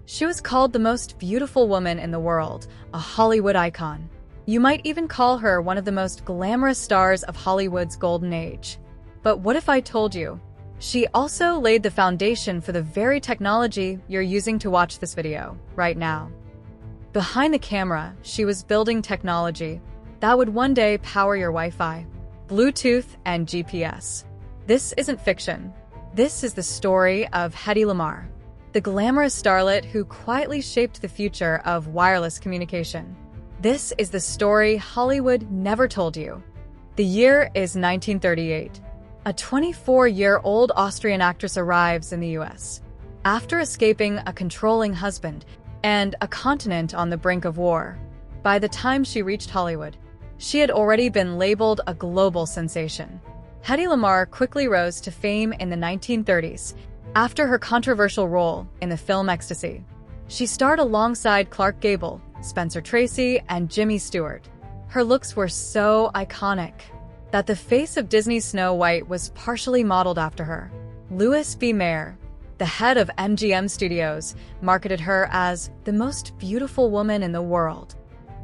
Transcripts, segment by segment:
She was called the most beautiful woman in the world, a Hollywood icon. You might even call her one of the most glamorous stars of Hollywood's golden age. But what if I told you? She also laid the foundation for the very technology you're using to watch this video right now. Behind the camera, she was building technology that would one day power your Wi-Fi, Bluetooth, and GPS. This isn't fiction. This is the story of Hedy Lamarr, the glamorous starlet who quietly shaped the future of wireless communication. This is the story Hollywood never told you. The year is 1938. A 24-year-old Austrian actress arrives in the US. After escaping a controlling husband and a continent on the brink of war, by the time she reached Hollywood, she had already been labeled a global sensation. Hedy Lamarr quickly rose to fame in the 1930s after her controversial role in the film Ecstasy. She starred alongside Clark Gable, Spencer Tracy, and Jimmy Stewart. Her looks were so iconic that the face of Disney's Snow White was partially modeled after her. Louis B. Mayer, the head of MGM Studios, marketed her as the most beautiful woman in the world.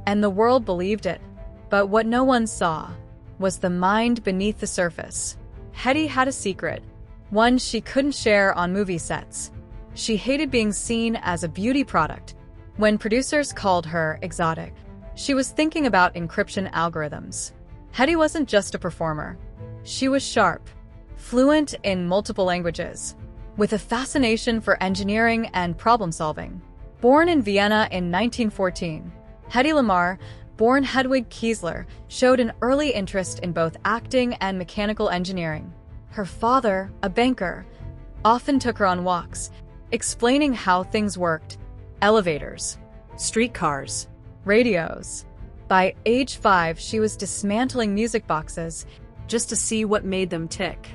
And the world believed it. But what no one saw was the mind beneath the surface. Hedy had a secret, one she couldn't share on movie sets. She hated being seen as a beauty product. When producers called her exotic, she was thinking about encryption algorithms. Hedy wasn't just a performer. She was sharp, fluent in multiple languages, with a fascination for engineering and problem-solving. Born in Vienna in 1914, Hedy Lamarr, born Hedwig Kiesler, showed an early interest in both acting and mechanical engineering. Her father, a banker, often took her on walks, explaining how things worked: elevators, streetcars, radios. By age 5, she was dismantling music boxes just to see what made them tick.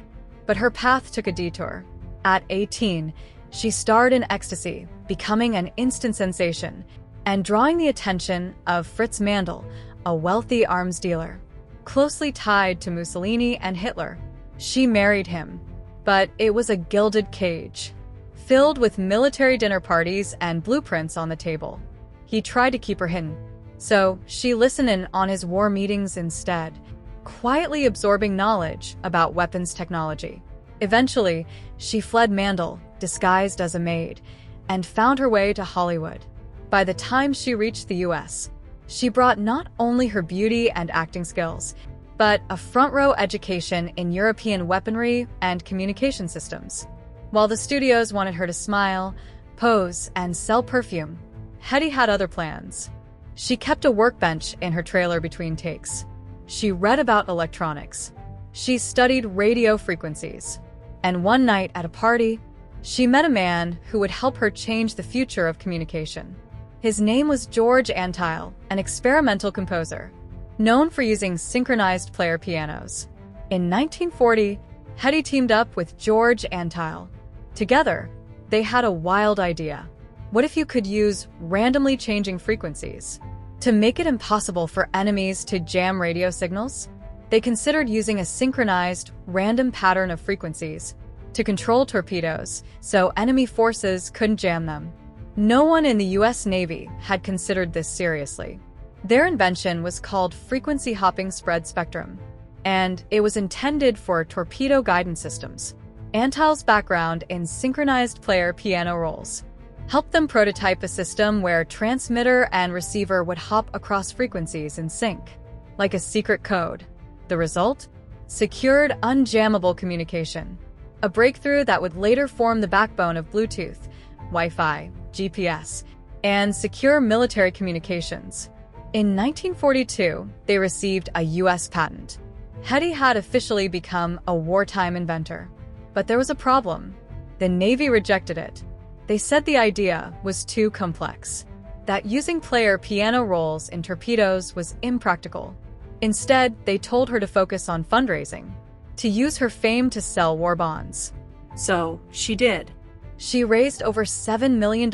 But her path took a detour. At 18, she starred in Ecstasy, becoming an instant sensation and drawing the attention of Fritz Mandl, a wealthy arms dealer. Closely tied to Mussolini and Hitler, she married him. But it was a gilded cage, filled with military dinner parties and blueprints on the table. He tried to keep her hidden, so she listened in on his war meetings instead, quietly absorbing knowledge about weapons technology. Eventually, she fled Mandl, disguised as a maid, and found her way to Hollywood. By the time she reached the US, she brought not only her beauty and acting skills, but a front-row education in European weaponry and communication systems. While the studios wanted her to smile, pose, and sell perfume, Hedy had other plans. She kept a workbench in her trailer between takes. She read about electronics. She studied radio frequencies. And one night at a party, she met a man who would help her change the future of communication. His name was George Antheil, an experimental composer, known for using synchronized player pianos. In 1940, Hedy teamed up with George Antheil. Together, they had a wild idea. What if you could use randomly changing frequencies to make it impossible for enemies to jam radio signals? They considered using a synchronized, random pattern of frequencies to control torpedoes so enemy forces couldn't jam them. No one in the US Navy had considered this seriously. Their invention was called frequency hopping spread spectrum, and it was intended for torpedo guidance systems. Antheil's background in synchronized player piano rolls helped them prototype a system where transmitter and receiver would hop across frequencies in sync, like a secret code. The result? Secured, unjammable communication. A breakthrough that would later form the backbone of Bluetooth, Wi-Fi, GPS, and secure military communications. In 1942, they received a US patent. Hedy had officially become a wartime inventor. But there was a problem. The Navy rejected it. They said the idea was too complex, that using player piano rolls in torpedoes was impractical. Instead, they told her to focus on fundraising, to use her fame to sell war bonds. So, she did. She raised over $7 million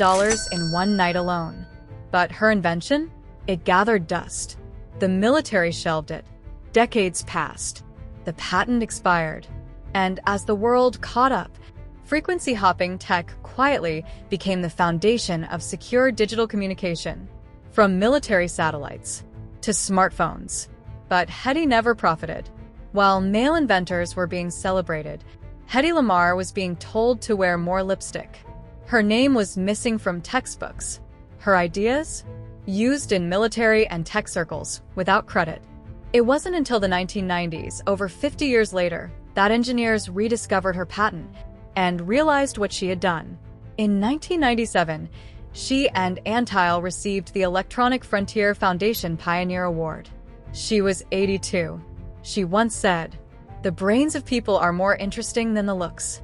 in one night alone. But her invention? It gathered dust. The military shelved it. Decades passed. The patent expired. And as the world caught up, Frequency hopping tech quietly became the foundation of secure digital communication, from military satellites to smartphones. But Hedy never profited. While male inventors were being celebrated, Hedy Lamarr was being told to wear more lipstick. Her name was missing from textbooks. Her ideas? Used in military and tech circles, without credit. It wasn't until the 1990s, over 50 years later, that engineers rediscovered her patent and realized what she had done. In 1997, she and Antile received the Electronic Frontier Foundation Pioneer Award. She was 82. She once said, "The brains of people are more interesting than the looks."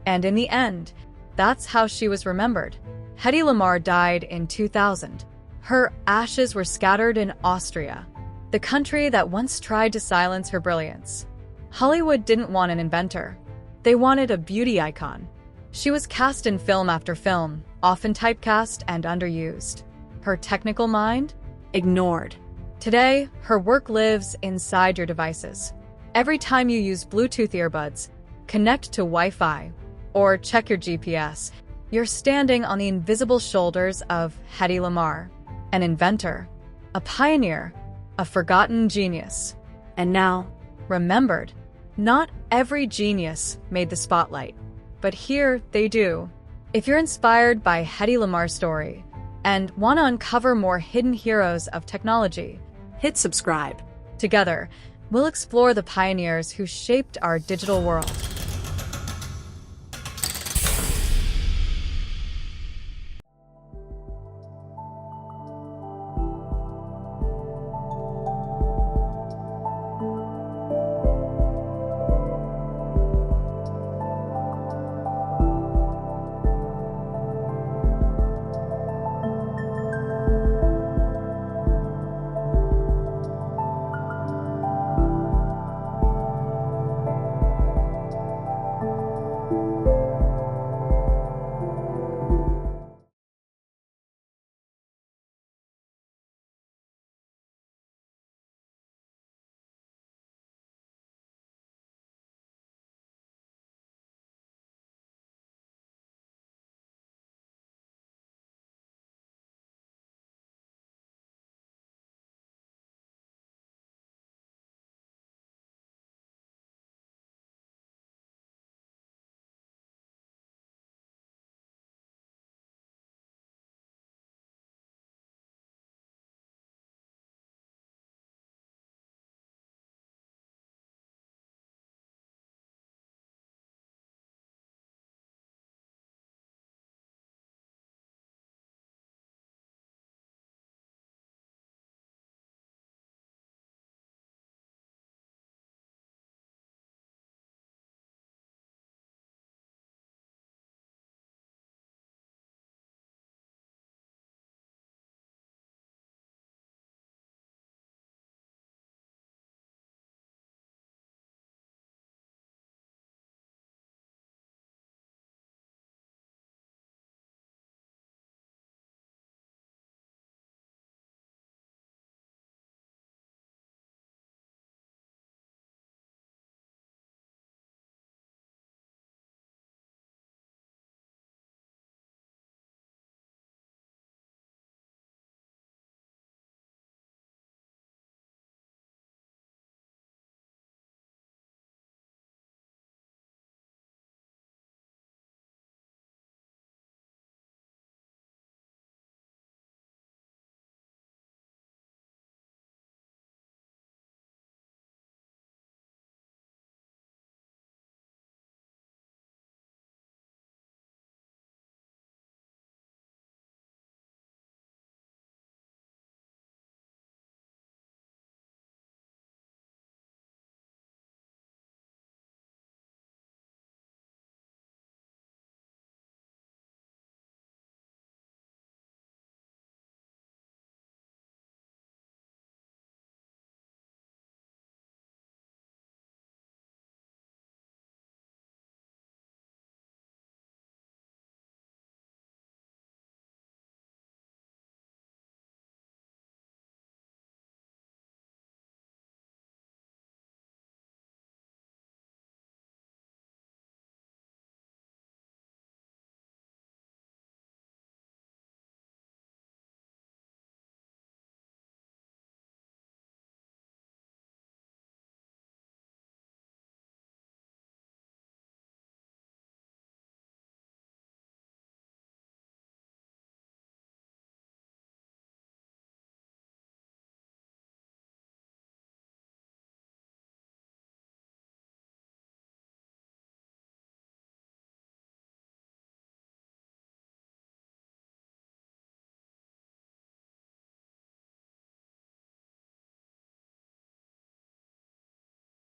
And in the end, that's how she was remembered. Hedy Lamarr died in 2000. Her ashes were scattered in Austria, the country that once tried to silence her brilliance. Hollywood didn't want an inventor. They wanted a beauty icon. She was cast in film after film, often typecast and underused. Her technical mind? Ignored. Today, her work lives inside your devices. Every time you use Bluetooth earbuds, connect to Wi-Fi, or check your GPS, you're standing on the invisible shoulders of Hedy Lamarr, an inventor, a pioneer, a forgotten genius. And now, Remembered. Not every genius made the spotlight, but here they do. If you're inspired by Hedy Lamarr's story and want to uncover more hidden heroes of technology, hit subscribe. together, we'll explore the pioneers who shaped our digital world.